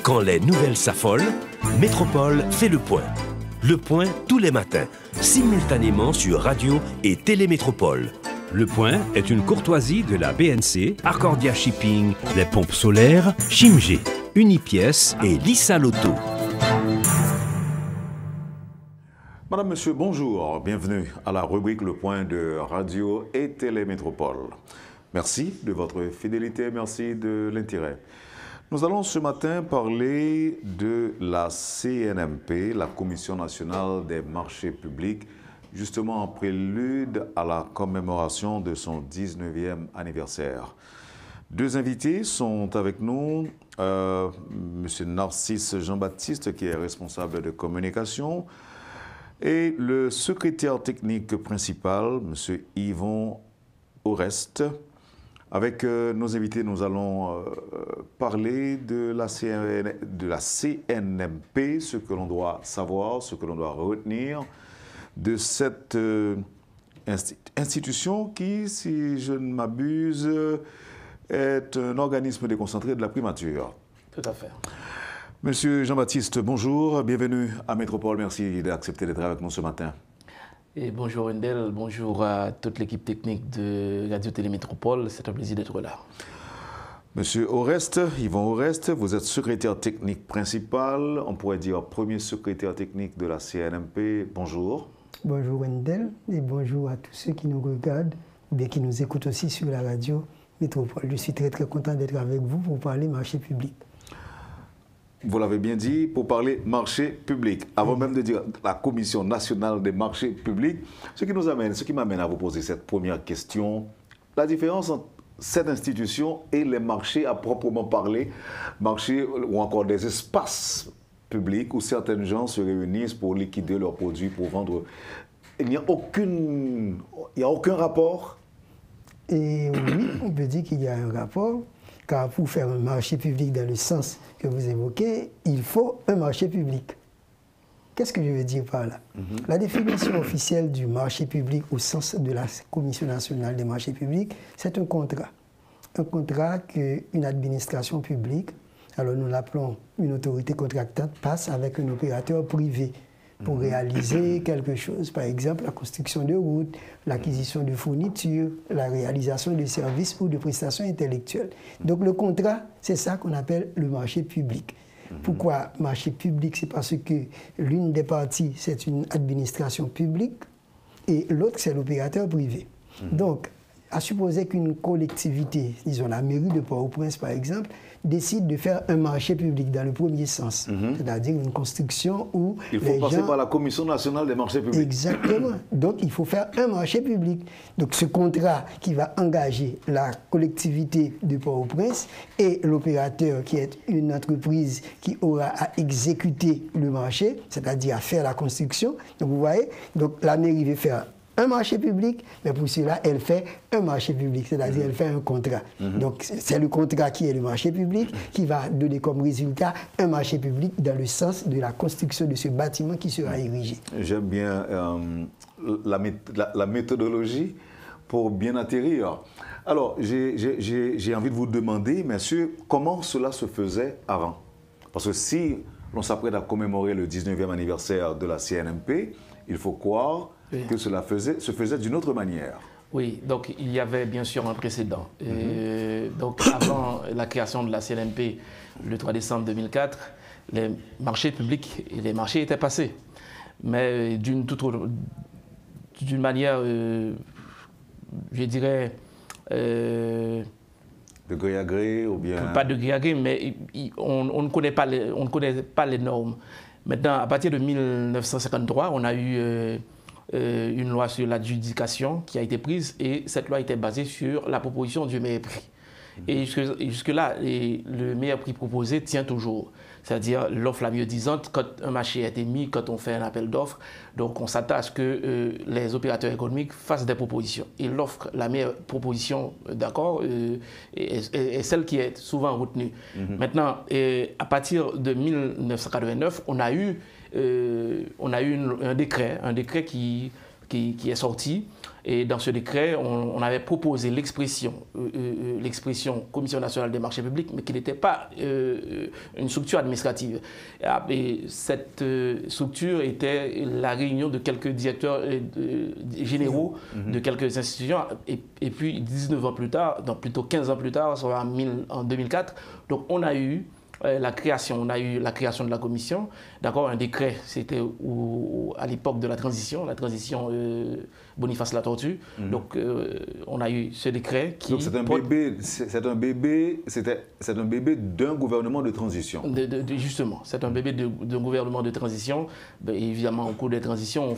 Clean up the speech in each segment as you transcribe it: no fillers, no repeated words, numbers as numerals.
Quand les nouvelles s'affolent, Métropole fait le point. Le point tous les matins, simultanément sur Radio et Télémétropole. Le point est une courtoisie de la BNC, Arcordia Shipping, les pompes solaires, Chimgé, Unipièces et Lissa Lotto. Madame, Monsieur, bonjour. Bienvenue à la rubrique Le Point de Radio et Télémétropole. Merci de votre fidélité, merci de l'intérêt. Nous allons ce matin parler de la CNMP, la Commission nationale des marchés publics, justement en prélude à la commémoration de son 19e anniversaire. Deux invités sont avec nous, M. Narcisse Jean-Baptiste, qui est responsable de communication, et le secrétaire technique principal, M. Yvon Oreste. Avec nos invités, nous allons parler de la CNMP, ce que l'on doit savoir, ce que l'on doit retenir de cette institution qui, si je ne m'abuse, est un organisme déconcentré de la primature. Tout à fait. Monsieur Jean-Baptiste, bonjour, bienvenue à Métropole. Merci d'accepter d'être avec nous ce matin. Et bonjour Wendel, bonjour à toute l'équipe technique de Radio Télémétropole. C'est un plaisir d'être là. Monsieur Oreste, Yvon Oreste, vous êtes secrétaire technique principal, on pourrait dire premier secrétaire technique de la CNMP. Bonjour. Bonjour Wendel et bonjour à tous ceux qui nous regardent ou bien qui nous écoutent aussi sur la radio Métropole. Je suis très content d'être avec vous pour parler marché public. Vous l'avez bien dit, pour parler marché public. Avant même de dire la Commission nationale des marchés publics, ce qui m'amène à vous poser cette première question, la différence entre cette institution et les marchés à proprement parler, marchés ou encore des espaces publics où certaines gens se réunissent pour liquider leurs produits, pour vendre. Il n'y a aucun rapport. Et oui, on peut dire qu'il y a un rapport. Car pour faire un marché public dans le sens que vous évoquez, il faut un marché public. Qu'est-ce que je veux dire par là? La définition officielle du marché public au sens de la Commission nationale des marchés publics, c'est un contrat. Un contrat qu'une administration publique, alors nous l'appelons une autorité contractante, passe avec un opérateur privé pour réaliser quelque chose. Par exemple, la construction de routes, l'acquisition de fournitures, la réalisation de services ou de prestations intellectuelles. Donc le contrat, c'est ça qu'on appelle le marché public. Pourquoi marché public? C'est parce que l'une des parties, c'est une administration publique et l'autre, c'est l'opérateur privé. Donc, à supposer qu'une collectivité, disons la mairie de Port-au-Prince par exemple, décide de faire un marché public dans le premier sens, c'est-à-dire une construction où il faut passer par la Commission nationale des marchés publics. Exactement. Donc il faut faire un marché public. Donc ce contrat qui va engager la collectivité de Port-au-Prince et l'opérateur qui est une entreprise qui aura à exécuter le marché, c'est-à-dire à faire la construction. Donc vous voyez, donc la mairie veut faire un marché public, mais pour cela, elle fait un marché public, c'est-à-dire elle fait un contrat. Donc c'est le contrat qui est le marché public qui va donner comme résultat un marché public dans le sens de la construction de ce bâtiment qui sera érigé. J'aime bien la méthodologie pour bien atterrir. Alors, j'ai envie de vous demander, messieurs, comment cela se faisait avant? Parce que si l'on s'apprête à commémorer le 19e anniversaire de la CNMP, il faut croire que cela se faisait d'une autre manière. Oui, donc il y avait bien sûr un précédent. Donc avant la création de la CNMP, le 3 décembre 2004, les marchés publics et les marchés étaient passés. Mais d'une manière, je dirais... de gré à gré ou bien... Pas de gré à gré, mais on ne connaît pas les normes. Maintenant, à partir de 1953, on a eu une loi sur l'adjudication qui a été prise et cette loi était basée sur la proposition du meilleur prix. Et jusque-là, le meilleur prix proposé tient toujours. C'est-à-dire l'offre la mieux disante quand un marché a été mis, quand on fait un appel d'offres. Donc on s'attache que les opérateurs économiques fassent des propositions. Et l'offre, la meilleure proposition, d'accord, est celle qui est souvent retenue. Maintenant, à partir de 1989, on a eu un décret qui qui est sorti. Et dans ce décret, on avait proposé l'expression Commission nationale des marchés publics, mais qui n'était pas une structure administrative. Et cette structure était la réunion de quelques directeurs généraux de quelques institutions. Et puis 19 ans plus tard, donc plutôt 15 ans plus tard, soit en 2004, donc on a eu la création de la commission, d'accord, un décret, c'était à l'époque de la transition Boniface Latortue. Donc on a eu ce décret qui... Donc c'est un bébé d'un gouvernement de transition. Justement, c'est un bébé d'un gouvernement de transition. Ben, évidemment, au cours des transitions, on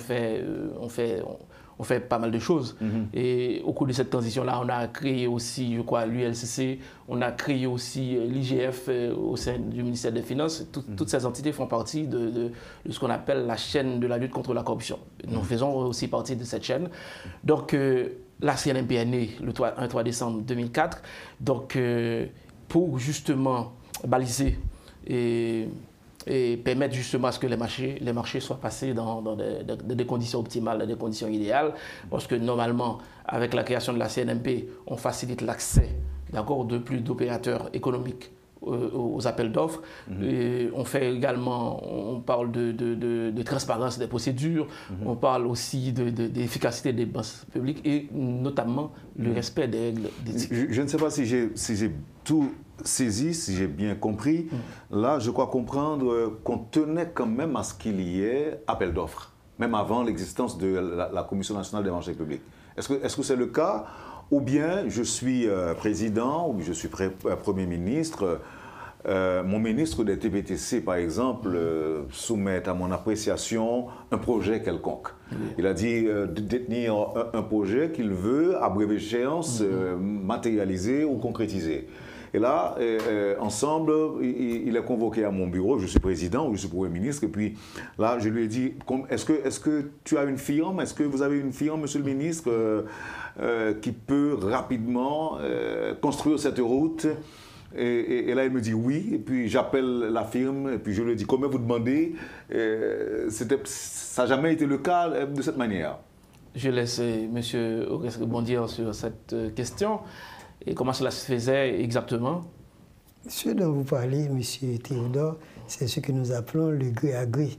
fait pas mal de choses. Et au cours de cette transition-là, on a créé aussi, je crois, l'ULCC, on a créé aussi l'IGF au sein du ministère des Finances. Toutes ces entités font partie de ce qu'on appelle la chaîne de la lutte contre la corruption. Nous faisons aussi partie de cette chaîne. Donc, la CNMP est née le 3 décembre 2004. Donc, pour justement baliser et permettre justement à ce que les marchés soient passés dans des conditions optimales, dans des conditions idéales, parce que normalement, avec la création de la CNMP, on facilite l'accès de plus d'opérateurs économiques aux appels d'offres. On fait également, on parle de transparence des procédures, on parle aussi d'efficacité des dépenses publiques et notamment le respect des règles d'éthique. Je ne sais pas si j'ai tout saisi, si j'ai bien compris. Là, je crois comprendre qu'on tenait quand même à ce qu'il y ait appel d'offres, même avant l'existence de la Commission nationale des marchés publics. Est-ce que c'est le cas? Ou bien je suis président, ou je suis Premier ministre, mon ministre des TBTC, par exemple, soumet à mon appréciation un projet quelconque. Il a dit de détenir un projet qu'il veut, à brève échéance, matérialiser ou concrétiser. Et là, ensemble, il est convoqué à mon bureau, je suis président ou je suis Premier ministre, et puis là, je lui ai dit, est-ce que tu as une firme, est-ce que vous avez une firme, monsieur le ministre, qui peut rapidement construire cette route? Et là, il me dit oui, et puis j'appelle la firme, et puis je lui dis, combien vous demandez? Ça n'a jamais été le cas de cette manière. Je laisse M. Oreste rebondir sur cette question. Et comment cela se faisait exactement? Ce dont vous parlez, M. Théodore, c'est ce que nous appelons le gré à gré.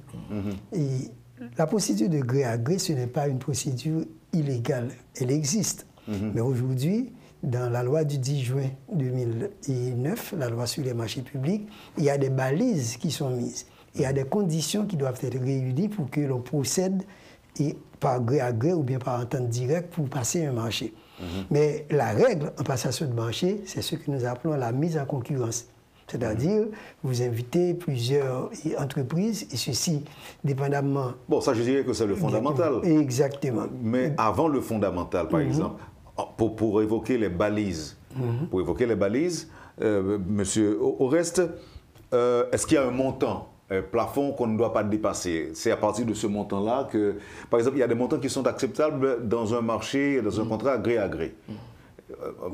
Et la procédure de gré à gré, ce n'est pas une procédure illégale. Elle existe. Mais aujourd'hui, dans la loi du 10 juin 2009, la loi sur les marchés publics, il y a des balises qui sont mises. Il y a des conditions qui doivent être réunies pour que l'on procède par gré à gré ou bien par entente directe pour passer un marché. Mais la règle en passation de marché, c'est ce que nous appelons la mise en concurrence. C'est-à-dire, vous invitez plusieurs entreprises, et ceci, dépendamment... Bon, ça, je dirais que c'est le fondamental. Exactement. Mais avant le fondamental, par exemple, pour évoquer les balises, Monsieur Oreste, est-ce qu'il y a un montant, plafond qu'on ne doit pas dépasser? C'est à partir de ce montant-là que, par exemple, il y a des montants qui sont acceptables dans un marché, dans un contrat gré à gré.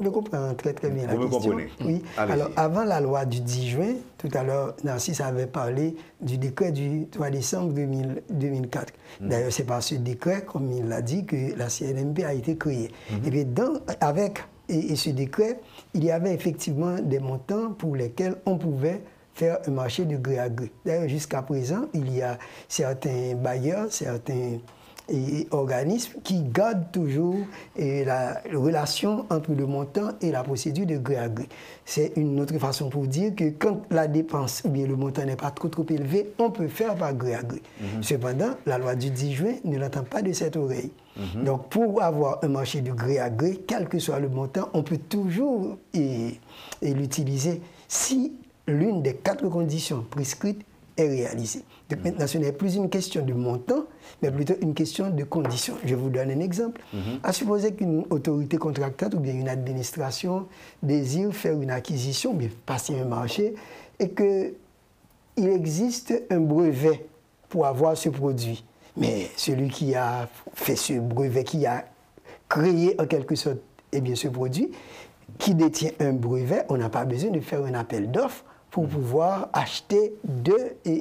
Je comprends très très bien la question. Vous me comprenez? Oui. Alors, avant la loi du 10 juin, tout à l'heure, Narcisse avait parlé du décret du 3 décembre 2004. D'ailleurs, c'est par ce décret, comme il l'a dit, que la CNMP a été créée. Et bien, avec ce décret, il y avait effectivement des montants pour lesquels on pouvait faire un marché de gré à gré. D'ailleurs, jusqu'à présent, il y a certains bailleurs, certains organismes qui gardent toujours la relation entre le montant et la procédure de gré à gré. C'est une autre façon pour dire que quand la dépense ou bien le montant n'est pas trop élevé, on peut faire par gré à gré. Cependant, la loi du 10 juin ne l'entend pas de cette oreille. Donc, pour avoir un marché de gré à gré, quel que soit le montant, on peut toujours l'utiliser si l'une des 4 conditions prescrites est réalisée. Donc maintenant, ce n'est plus une question de montant, mais plutôt une question de conditions. Je vous donne un exemple. À supposer qu'une autorité contractante ou bien une administration désire faire une acquisition, ou bien passer un marché, et qu'il existe un brevet pour avoir ce produit. Mais celui qui a fait ce brevet, qui a créé en quelque sorte ce produit, qui détient un brevet, on n'a pas besoin de faire un appel d'offres pour pouvoir acheter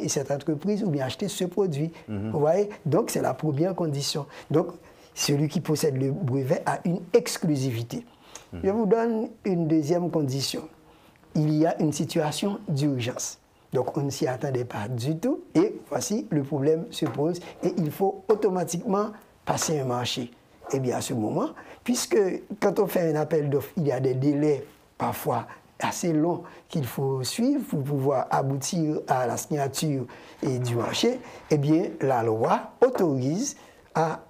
cette entreprise ou bien acheter ce produit. Vous voyez? Donc, c'est la première condition. Donc, celui qui possède le brevet a une exclusivité. Je vous donne une deuxième condition. Il y a une situation d'urgence. Donc, on ne s'y attendait pas du tout. Et voici, le problème se pose et il faut automatiquement passer un marché. Eh bien, à ce moment, puisque quand on fait un appel d'offres, il y a des délais parfois assez longs qu'il faut suivre pour pouvoir aboutir à la signature du marché, eh bien, la loi autorise à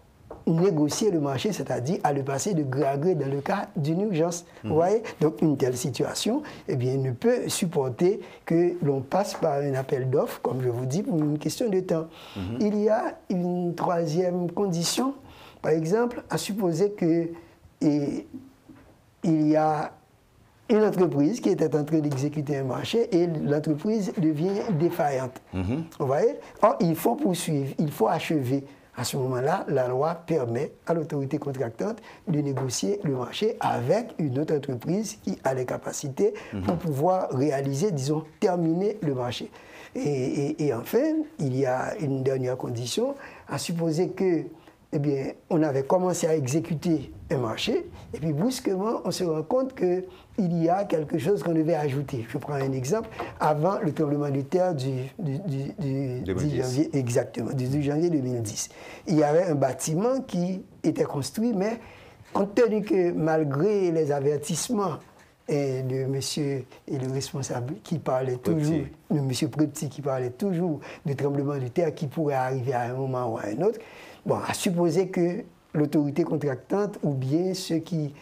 négocier le marché, c'est-à-dire à le passer de gré à gré dans le cas d'une urgence. Vous voyez? Donc, une telle situation, eh bien, ne peut supporter que l'on passe par un appel d'offres, comme je vous dis, pour une question de temps. Il y a une troisième condition, par exemple, à supposer que il y a une entreprise qui était en train d'exécuter un marché et l'entreprise devient défaillante. Vous voyez? Or, il faut poursuivre, il faut achever. À ce moment-là, la loi permet à l'autorité contractante de négocier le marché avec une autre entreprise qui a les capacités pour pouvoir réaliser, disons, terminer le marché. Et enfin, il y a une dernière condition, à supposer que, eh bien, on avait commencé à exécuter un marché, et puis brusquement, on se rend compte qu'il y a quelque chose qu'on devait ajouter. Je prends un exemple. Avant le tremblement de terre du 10 janvier, exactement, du 10 janvier 2010, il y avait un bâtiment qui était construit, mais compte tenu que malgré les avertissements de monsieur et le responsable qui parlait toujours, de monsieur Prepti qui parlait toujours du tremblement de terre qui pourrait arriver à un moment ou à un autre, bon, à supposer que l'autorité contractante ou bien ceux qui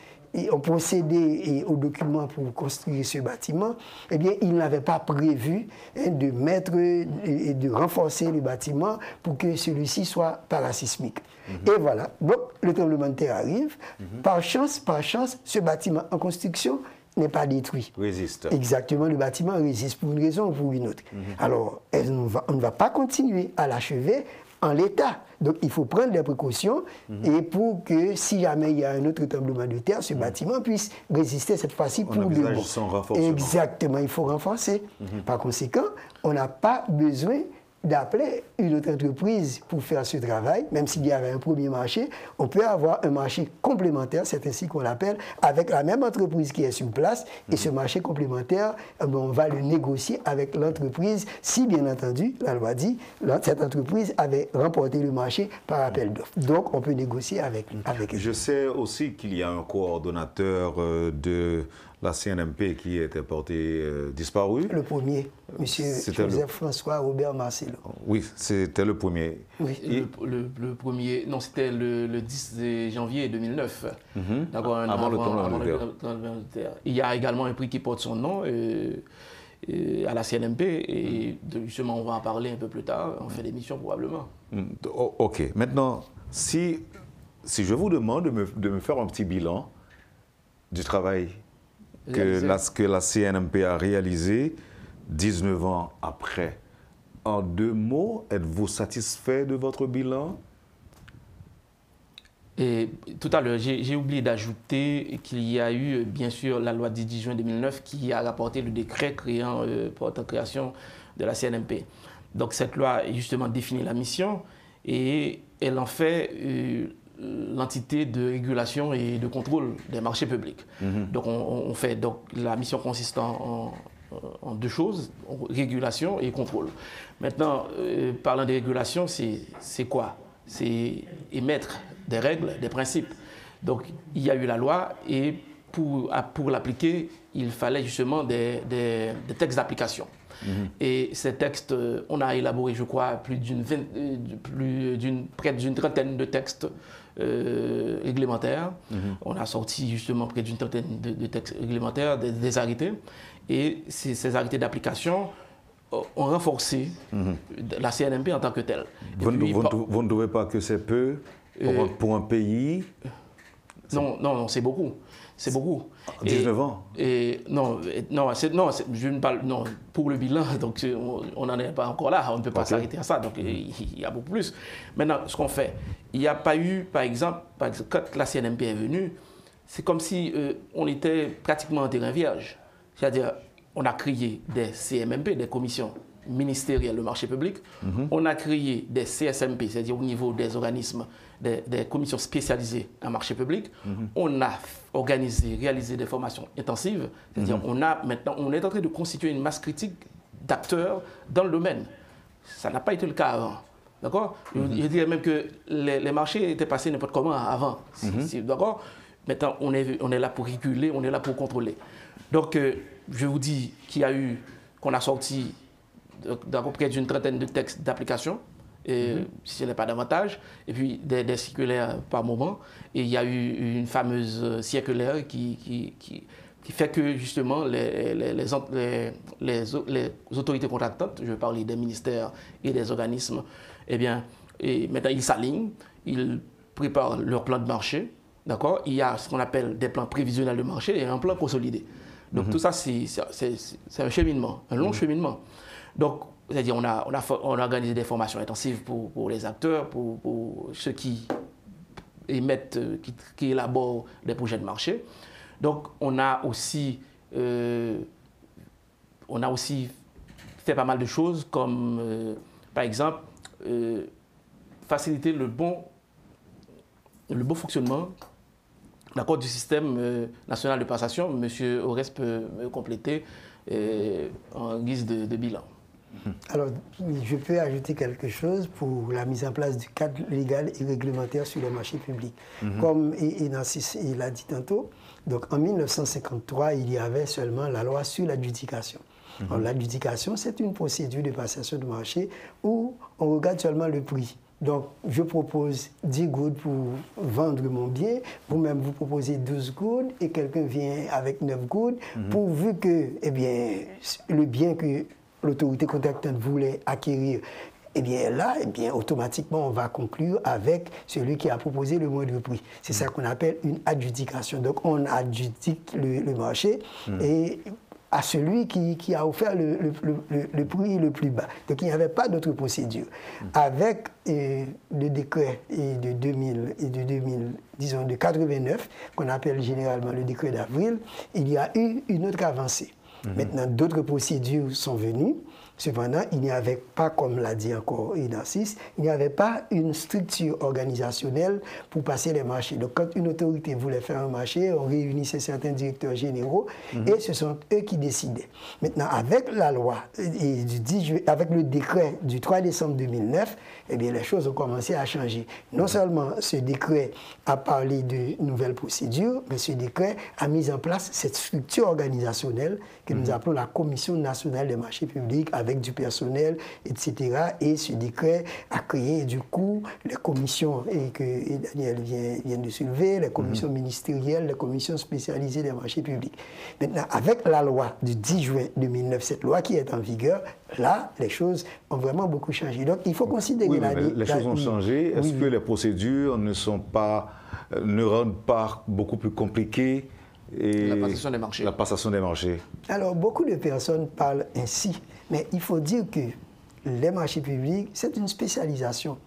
ont procédé aux documents pour construire ce bâtiment, eh bien, ils n'avaient pas prévu de mettre et de renforcer le bâtiment pour que celui-ci soit parasismique. Et voilà, donc le tremblement de terre arrive. Par chance, ce bâtiment en construction n'est pas détruit. Résiste. Exactement, le bâtiment résiste pour une raison ou pour une autre. Alors, on ne va pas continuer à l'achever en l'état. Donc, il faut prendre des précautions et pour que, si jamais il y a un autre tremblement de terre, ce bâtiment puisse résister cette fois-ci pour de bon. Son renforcement. Exactement, il faut renforcer. Par conséquent, on n'a pas besoin d'appeler une autre entreprise pour faire ce travail, même s'il y avait un premier marché, on peut avoir un marché complémentaire, c'est ainsi qu'on l'appelle, avec la même entreprise qui est sur place, et ce marché complémentaire, on va le négocier avec l'entreprise, si bien entendu, la loi dit, cette entreprise avait remporté le marché par appel d'offres. Donc, on peut négocier avec elle. Je sais aussi qu'il y a un coordonnateur de la CNMP qui était porté disparu. Le premier, M. Joseph-François Robert Marcelo. Oui, c'était le premier. Oui. Le premier, non, c'était le 10 janvier 2009. D'accord, avant le tremblement de terre. Il y a également un prix qui porte son nom à la CNMP et justement, on va en parler un peu plus tard, en fin d'émission probablement. Ok, maintenant, si je vous demande de me faire un petit bilan du travail que la CNMP a réalisé 19 ans après. En 2 mots, êtes-vous satisfait de votre bilan? Et tout à l'heure, j'ai oublié d'ajouter qu'il y a eu, bien sûr, la loi du 10 juin 2009 qui a rapporté le décret portant création de la CNMP. Donc cette loi, justement, définit la mission et elle en fait l'entité de régulation et de contrôle des marchés publics. Donc, la mission consiste en 2 choses, régulation et contrôle. Maintenant, parlant de régulation, c'est quoi? C'est émettre des règles, des principes. Donc, il y a eu la loi et pour l'appliquer, il fallait justement des textes d'application. Et ces textes, on a élaboré, je crois, près d'une trentaine de textes réglementaires. On a sorti justement près d'une trentaine de textes réglementaires, des arrêtés. Et ces arrêtés d'application ont renforcé la CNMP en tant que telle. Vous ne trouvez pas que c'est peu pour un pays? Non, c'est beaucoup. C'est beaucoup. 19 ans. Je ne parle pour le bilan, donc on n'en est pas encore là, on ne peut pas s'arrêter à ça, donc il y a beaucoup plus. Maintenant, ce qu'on fait, il n'y a pas eu, par exemple, quand la CNMP est venue, c'est comme si on était pratiquement en terrain vierge. C'est-à-dire, on a créé des CMMP, des commissions ministériel de marché public. On a créé des CSMP, c'est-à-dire au niveau des organismes, des commissions spécialisées en marché public. On a organisé, réalisé des formations intensives, c'est-à-dire on est en train de constituer une masse critique d'acteurs dans le domaine. Ça n'a pas été le cas avant. D'accord? Je dirais même que les marchés étaient passés n'importe comment avant. D'accord? Maintenant, on est là pour réguler, on est là pour contrôler. Donc, je vous dis qu'on a sorti près d'une trentaine de textes d'application, si ce n'est pas davantage, et puis des circulaires par moment. Et il y a eu une fameuse circulaire qui fait que, justement, les autorités contractantes, je vais parler des ministères et des organismes, eh bien, maintenant, ils s'alignent, ils préparent leur plan de marché, d'accord? Il y a ce qu'on appelle des plans prévisionnels de marché et un plan consolidé. Donc, tout ça, c'est un cheminement, un long cheminement. Donc, c'est-à-dire, on a organisé des formations intensives pour les acteurs, pour ceux qui émettent, qui élaborent des projets de marché. Donc, on a aussi fait pas mal de choses comme, par exemple, faciliter le bon fonctionnement du système national de passation. Monsieur Orest peut me compléter en guise de bilan. Alors, je peux ajouter quelque chose pour la mise en place du cadre légal et réglementaire sur les marchés publics. Comme Nancy l'a dit tantôt, donc en 1953, il y avait seulement la loi sur l'adjudication. L'adjudication, c'est une procédure de passation de marché où on regarde seulement le prix. Donc, je propose 10 gouttes pour vendre mon bien. Vous-même, vous proposez 12 gouttes et quelqu'un vient avec 9 gouttes, pourvu que, eh bien, le bien que l'autorité contractante voulait acquérir, eh bien là, eh bien, automatiquement, on va conclure avec celui qui a proposé le moindre prix. C'est ça qu'on appelle une adjudication. Donc, on adjudique le marché et à celui qui a offert le prix le plus bas. Donc, il n'y avait pas d'autre procédure. Avec le décret de 2000 et disons de 89, qu'on appelle généralement le décret d'avril, il y a eu une autre avancée. Maintenant, d'autres procédures sont venues. Cependant, il n'y avait pas, comme l'a dit encore Narcisse, il n'y avait pas une structure organisationnelle pour passer les marchés. Donc, quand une autorité voulait faire un marché, on réunissait certains directeurs généraux et ce sont eux qui décidaient. Maintenant, avec la loi, avec le décret du 3 décembre 2009, eh bien, les choses ont commencé à changer. Non seulement ce décret a parlé de nouvelles procédures, mais ce décret a mis en place cette structure organisationnelle que nous appelons la Commission nationale des marchés publics, avec du personnel, etc. Et ce décret a créé du coup les commissions que Daniel vient de soulever, les commissions ministérielles, les commissions spécialisées des marchés publics. Maintenant, avec la loi du 10 juin 2009, cette loi qui est en vigueur, là, les choses ont vraiment beaucoup changé. Donc, il faut considérer les choses ont changé. Est-ce que les procédures ne rendent pas beaucoup plus compliquées la passation des marchés. La passation des marchés. Alors, beaucoup de personnes parlent ainsi, mais il faut dire que les marchés publics, c'est une spécialisation.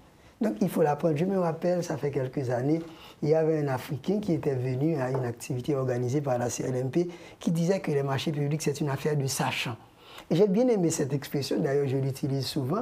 Donc, il faut l'apprendre. Je me rappelle, ça fait quelques années, il y avait un Africain qui était venu à une activité organisée par la CLMP qui disait que les marchés publics, c'est une affaire de sachants. Et j'ai bien aimé cette expression, d'ailleurs je l'utilise souvent,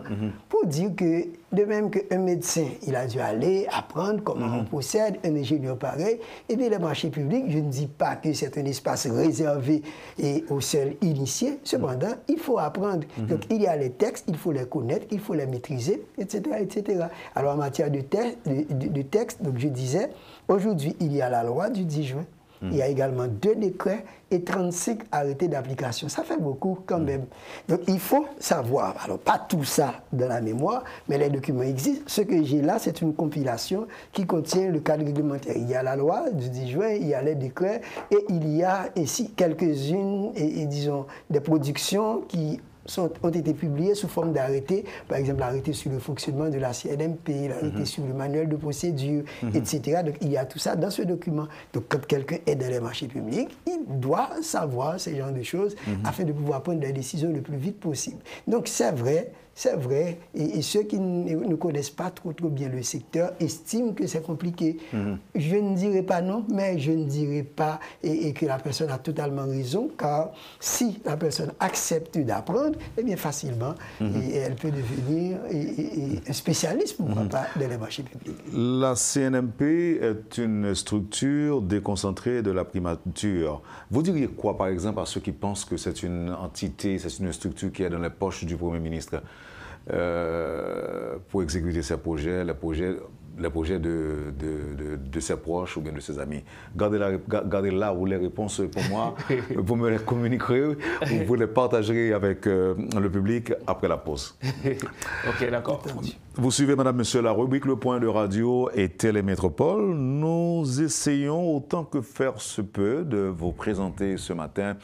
pour dire que de même qu'un médecin, il a dû aller apprendre comment on procède, un ingénieur pareil, et bien les marchés publics, je ne dis pas que c'est un espace réservé et aux seuls initiés, cependant, il faut apprendre. Donc il y a les textes, il faut les connaître, il faut les maîtriser, etc. etc. Alors en matière de texte, donc je disais, aujourd'hui il y a la loi du 10 juin. Il y a également 2 décrets et 35 arrêtés d'application. Ça fait beaucoup quand même. Donc il faut savoir, alors pas tout ça dans la mémoire, mais les documents existent. Ce que j'ai là, c'est une compilation qui contient le cadre réglementaire. Il y a la loi du 10 juin, il y a les décrets et il y a ici quelques-unes, et disons, des productions qui ont été publiés sous forme d'arrêtés, par exemple l'arrêté sur le fonctionnement de la CNMP, l'arrêté sur le manuel de procédure, etc. Donc il y a tout ça dans ce document. Donc quand quelqu'un est dans les marchés publics, il doit savoir ce genre de choses afin de pouvoir prendre des décisions le plus vite possible. Donc c'est vrai c'est vrai, et ceux qui ne connaissent pas trop bien le secteur estiment que c'est compliqué. Je ne dirais pas non, mais je ne dirais pas et que la personne a totalement raison, car si la personne accepte d'apprendre, eh bien facilement, et elle peut devenir un spécialiste, pourquoi pas, dans les marchés publics. La CNMP est une structure déconcentrée de la primature. Vous diriez quoi, par exemple, à ceux qui pensent que c'est une entité, c'est une structure qui est dans les poches du Premier ministre pour exécuter ses projets, les projets de ses proches ou bien de ses amis? Gardez là où les réponses pour moi, vous me les communiquerez ou vous les partagerez avec le public après la pause. Ok, d'accord. Vous suivez, madame, monsieur, la rubrique Le Point de Radio et Télémétropole. Nous essayons autant que faire se peut de vous présenter ce matin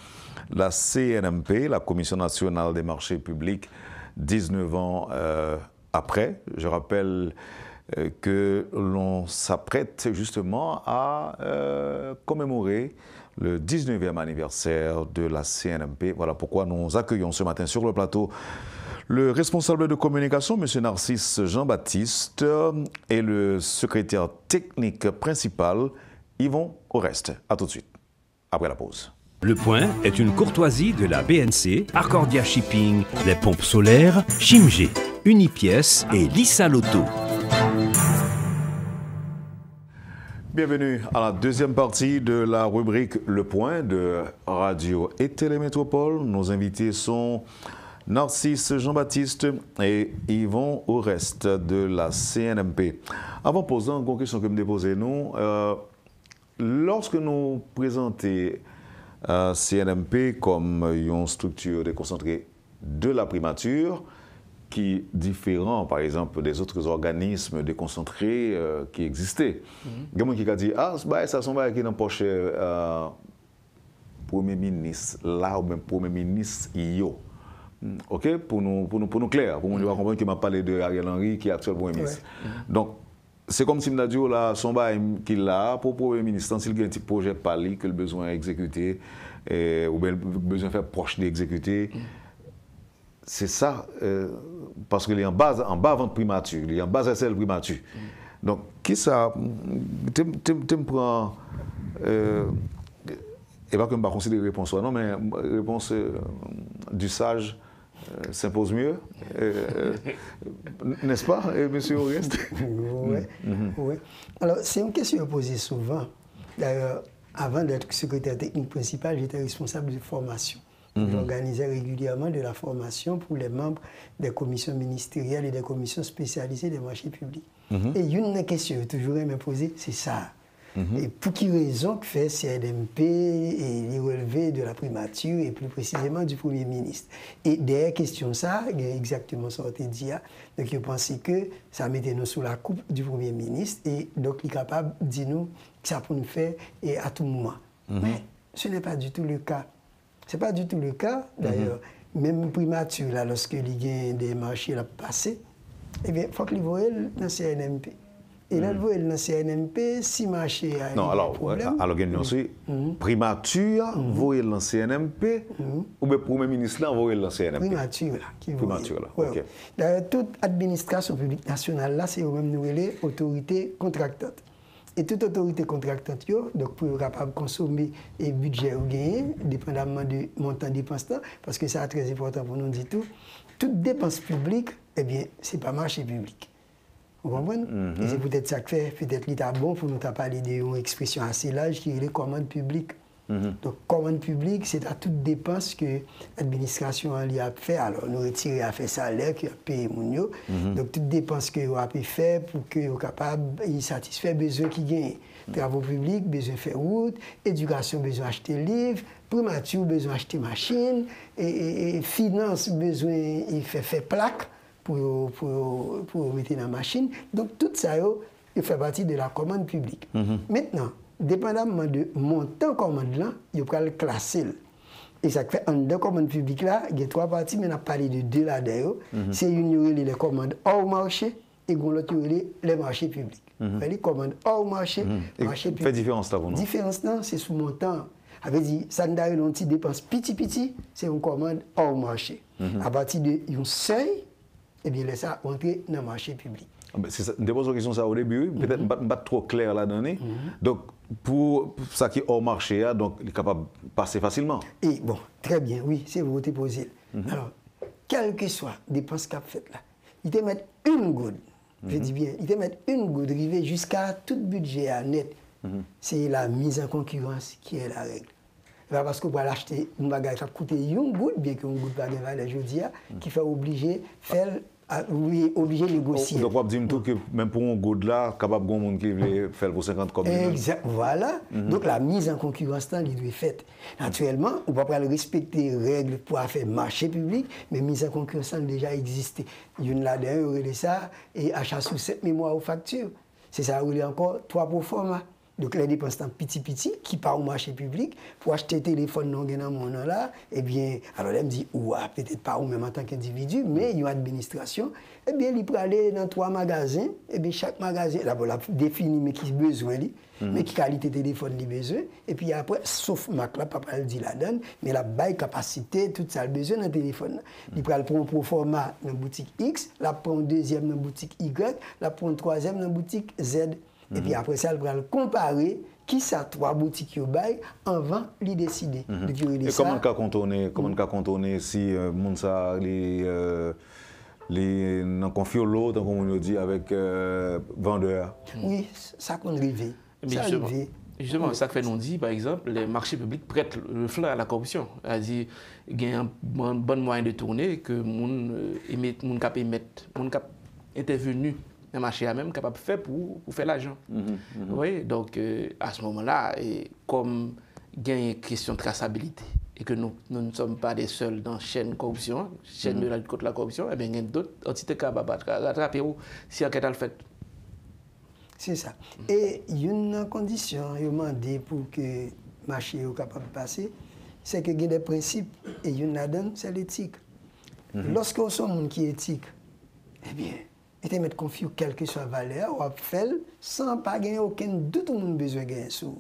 la CNMP, la Commission nationale des marchés publics, 19 ans après. Je rappelle que l'on s'apprête justement à commémorer le 19e anniversaire de la CNMP. Voilà pourquoi nous accueillons ce matin sur le plateau le responsable de communication, M. Narcisse Jean-Baptiste, et le secrétaire technique principal, Yvon Oreste. A tout de suite, après la pause. Le Point est une courtoisie de la BNC, Arcordia Shipping, les pompes solaires, Chimgé, Unipièce et Lissa Loto. Bienvenue à la deuxième partie de la rubrique Le Point de Radio et Télémétropole. Nos invités sont Narcisse Jean-Baptiste et Yvon Oreste de la CNMP. Avant de poser une question que me déposez nous, lorsque nous présentons CNMP comme une structure déconcentrée de la primature, qui est différent, par exemple, des autres organismes déconcentrés qui existaient. Il y a des gens qui ont dit, ah, ça sont qui dans poche Premier ministre, là, ou même Premier ministre, yo. OK, pour nous clair, pour nous comprendre qu'il m'a parlé de Ariel Henry, qui est actuel Premier ministre. Donc, c'est comme si je dit, là, son bail qu'il a pour le Premier ministre, s'il y a un petit projet pali que le besoin exécuter, ou bien le besoin de faire proche d'exécuter. C'est ça, parce qu'il est en bas avant primature, il est en bas à celle primature. Donc, qui ça, tu me prends, et pas que je ne vais pas considérer réponse, non, mais réponse du sage s'impose mieux, n'est-ce pas, monsieur Oreste? Oui. Alors, c'est une question posée souvent. D'ailleurs, avant d'être secrétaire technique principal, j'étais responsable de formation. J'organisais régulièrement de la formation pour les membres des commissions ministérielles et des commissions spécialisées des marchés publics. Et une des questions que toujours me poser, c'est ça. Et pour quelle raison que fait CNMP et les relevés de la primature et plus précisément du Premier ministre? Et derrière question ça, il y a exactement ça que dit. Donc je pensais que ça mettait nous sous la coupe du Premier ministre et donc il est capable de dire nous que ça pour nous faire et à tout moment. Mais ce n'est pas du tout le cas. Ce n'est pas du tout le cas. D'ailleurs, même primature, là, lorsque il y a des marchés là, passés, eh bien, il faut qu'il voie dans le CNMP. Et là, il voit dans le CNMP, si le marché a un problème... Alors, il y a aussi primature, voit dans le CNMP, ou bien Premier ministre, là, voit dans le CNMP. Primature, là. Primature, là, ok. D'ailleurs, toute administration publique nationale, là, c'est même nous les autorités contractantes. Et toute autorité contractante, donc pour être capable de consommer et budget ou gagner, dépendamment du montant de dépenses, parce que c'est très important pour nous dire tout, toute dépense publique, eh bien, ce n'est pas marché public. Vous comprenez? Et c'est peut-être ça que fait, peut-être l'État bon pour nous parler d'une expression assez large qui est les commandes publiques. Donc, commande publique, c'est à toute dépense que l'administration a fait. Alors, nous retirer à faire salaire, qui a payé Mounio. Donc, toute dépense que vous avez fait pour que vous soyez capable de satisfaire les besoins qui gagnent. Travaux publics, besoin de faire route, éducation, besoin d'acheter livres, primature, besoin d'acheter machines, et finance, besoin de faire plaques pour mettre dans la machine. Donc, tout ça, il fait partie de la commande publique. Maintenant, dépendamment de montant commande là, il faut le classer. Et ça fait en deux commandes publiques là, il y a trois parties, mais on a parlé de deux là d'ailleurs. C'est une les commandes hors marché et l'autre les marchés publics. Les commandes hors marché, marché public. Fait différence là pour nous. Différence là, c'est sous montant. Avait dit ça n'a une dépense petit, c'est une commande hors marché. À partir de un seuil, et bien ça entrer dans le marché public. C'est ça, je pose une question ça au début, peut-être pas trop clair là-dedans. Donc, pour ça qui est hors marché, donc il est capable de passer facilement. Et bon, très bien, oui, c'est vous qui posez. Alors, quelle que soit dépense qu'a faite là, il te met une goutte, je dis bien, il te met une goutte rivée jusqu'à tout budget à net. C'est la mise en concurrence qui est la règle. Parce que pour acheter un bagage qui a coûté une goutte, bien qu'une goutte pas de valeur aujourd'hui, qui fait obliger faire obligé de négocier. Donc, on va dire que même pour un goutte là, capable de monde qui veut faire pour 50 comme exact, voilà. Donc, la mise en concurrence, il doit être faite. Naturellement, on ne peut pas respecter les règles pour faire marché public, mais mise en concurrence a déjà existé. Il y en a d'ailleurs, ça, et achat sous 7 mémoires aux factures. C'est ça, il y a encore 3 pour format. Donc, les dépenses sont petit qui partent au marché public pour acheter un téléphone non dans mon nom là, eh bien, alors elle me dit, peut-être pas ou même en tant qu'individu, mais il y a une administration, eh bien, il peut aller dans 3 magasins, eh bien, chaque magasin, là, on définit mais qui besoin, mais qui qualité téléphone il besoin, et puis après, sauf Mac là, papa le dit la donne, mais la baille capacité, tout ça, le besoin dans le téléphone. Il prend un pro format dans la boutique X, la prend un deuxième dans la boutique Y, la prend un troisième dans la boutique Z. Et puis après ça, elle va comparer qui ça 3 boutiques qui bail avant de décider. Et comment contourner si Mounsa les non confie l'autre comme on dit avec vendeur. Oui, ça qu'on arrive. Justement, ça fait nous dit, par exemple, les marchés publics prêtent le flanc à la corruption. C'est-à-dire, il y a un bon moyen de tourner que mon cap intervenu un marché à même capable de faire pour faire l'argent. Oui, donc à ce moment-là, comme il y a une question de traçabilité et que nous ne sommes pas les seuls dans la chaîne corruption, chaîne de la lutte contre la corruption, eh bien, il y a d'autres entités capables de rattraper si enquête a le fait. C'est ça. Et il y a une condition, il demandé pour que le marché soit capable de passer, c'est qu'il y a des principes et il y en a dedans, c'est l'éthique. Lorsqu'on est un monde qui est éthique, eh bien, et te mettre confiance quelle que soit la valeur, on va faire sans pas gagner aucun doute, tout le monde a besoin de gagner sous.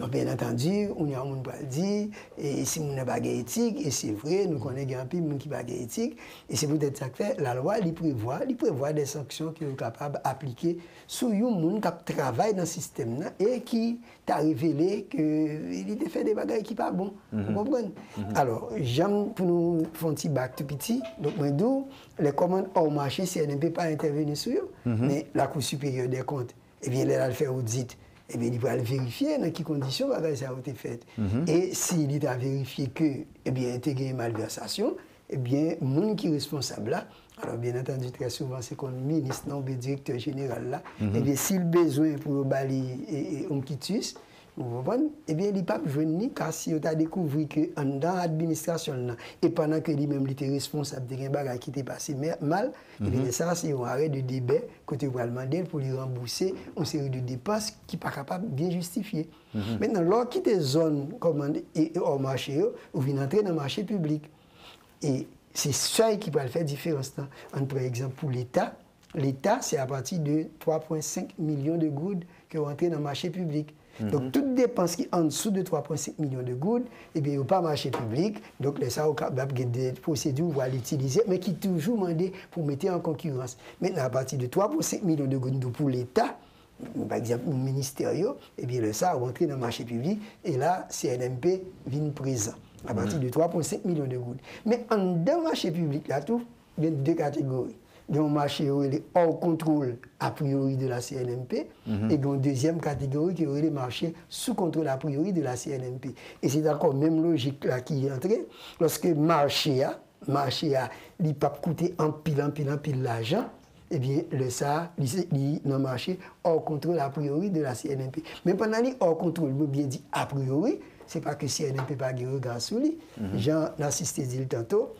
Donc, bien entendu, on y a un monde qui dit, et si on n'a pas éthique, et c'est vrai, nous connaissons un peu de monde qui n'a pas éthique, et c'est peut-être ça que fait, la loi, il prévoit des sanctions qui sont capables d'appliquer sur les gens qui travaillent dans ce système et qui t'a révélé qu'il a fait des bagages qui ne sont pas bons. Vous comprenez? Alors, j'aime pour nous faire un petit bac tout petit, donc moi, les commandes hors marché, si elle ne peut pas intervenir sur eux, mais la Cour supérieure des comptes, eh bien, elle va le faire audit. Eh bien, il va le vérifier dans quelles conditions ça a été fait. Et s'il a vérifié que, eh bien, il y a une malversation, eh bien, le monde qui est responsable là, alors bien entendu, très souvent, c'est comme le ministre, non, le directeur général là, eh bien, s'il a besoin pour balayer et un quitus, eh bien, il n'est pas besoin, car si on a découvert que dans l'administration, et pendant que lui-même était responsable de quelque chose qui était passé mal, eh bien, ça, c'est un arrêt de débat côté va demander pour lui rembourser une série de dépenses qui n'est pas capable de bien justifier. Maintenant, lorsqu'il y a des zones hors marché, on vient entrer dans le marché public. Et c'est ça qui peut faire différence. Par exemple, pour l'État, l'État, c'est à partir de 3,5 millions de gouttes qui vont entrer dans le marché public. Donc, toute dépense qui est en dessous de 3,5 millions de gouttes, eh bien, il n'y a pas de marché public. Donc, les ça, il y a des procédures pour l'utiliser, mais qui sont toujours demandées pour mettre en concurrence. Maintenant, à partir de 3,5 millions de gouttes pour l'État, par exemple, le ministère, eh bien, le ça va entrer dans le marché public, et là, CNMP vient présent, à partir de 3,5 millions de gouttes. Mais en dans le marché public, là, tout, il y a 2 catégories. Il y a un marché qui est hors contrôle a priori de la CNMP et il y a une deuxième catégorie qui est le marché sous contrôle a priori de la CNMP. Et c'est encore la même logique là qui est entrée. Lorsque le marché il peut coûter en pile l'argent, eh bien, ça, il dans le marché hors contrôle a priori de la CNMP. Mais pendant les hors contrôle, je bien dit a priori, ce n'est pas que CNMP n'a pas de regard sur lui. Jean l'assisté dit tantôt.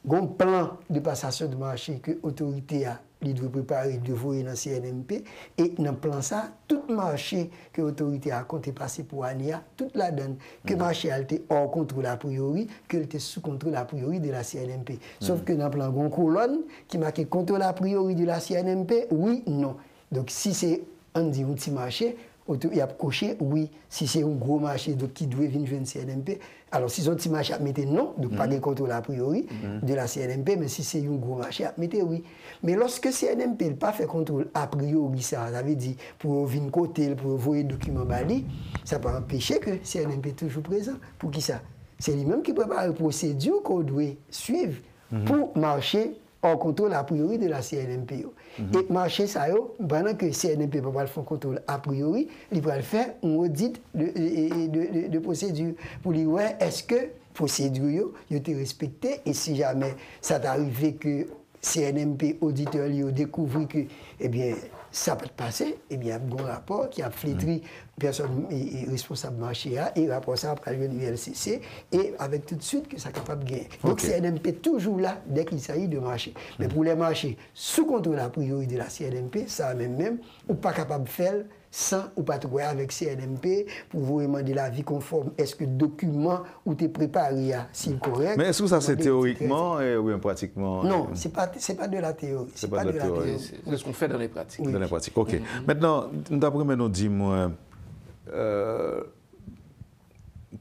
Un plan de passation de marché que l'autorité a doit préparer, de voir dans le CNMP. Et dans le plan ça, tout marché que l'autorité a compté passer pour ANIA, toute la donne, que le marché a été hors contrôle a priori, que était sous contrôle a priori de la CNMP. Sauf que dans le plan, il y a une colonne qui marque contrôle a priori de la CNMP, oui, non. Donc si c'est un petit marché, il y a coché, oui, si c'est un gros marché donc, qui doit venir une CNMP. Alors, si c'est un petit marché, mettez non, donc pas de contrôle a priori de la CNMP, mais si c'est un gros marché, mettez oui. Mais lorsque CNMP n'a pas fait contrôle a priori, ça veut dire pour venir côté, pour envoyer des documents bali, ça peut empêcher que CNMP est toujours présent. Pour qui ça? C'est lui-même qui prépare la procédure qu'on doit suivre pour marcher en contrôle a priori de la CNMP. Et marché ça, pendant que CNMP ne peut pas faire contrôle a priori, il va faire un audit de procédure pour dire ouais, est-ce que la procédure a été respectée et si jamais ça t'arrive que CNMP auditeur a découvert que eh bien, ça peut passer, eh bien, il y a un rapport qui a flétri personne responsable marché et rapport ça après le ULCC et avec tout de suite que ça est capable de gagner. Donc CNMP toujours là dès qu'il s'agit de marché. Mais pour les marchés sous contrôle a priori de la CNMP, ça même ou pas capable de faire sans ou pas trouver avec CNMP pour vous demander l'avis conforme. Est-ce que le document ou tu es préparé s'il est correct? Mais est-ce que ça c'est théoriquement ou bien pratiquement? Non, c'est pas de la théorie. C'est pas de la théorie. C'est ce qu'on fait dans les pratiques. Oui. Dans les pratiques, ok. Maintenant, d'après nous, dis-moi,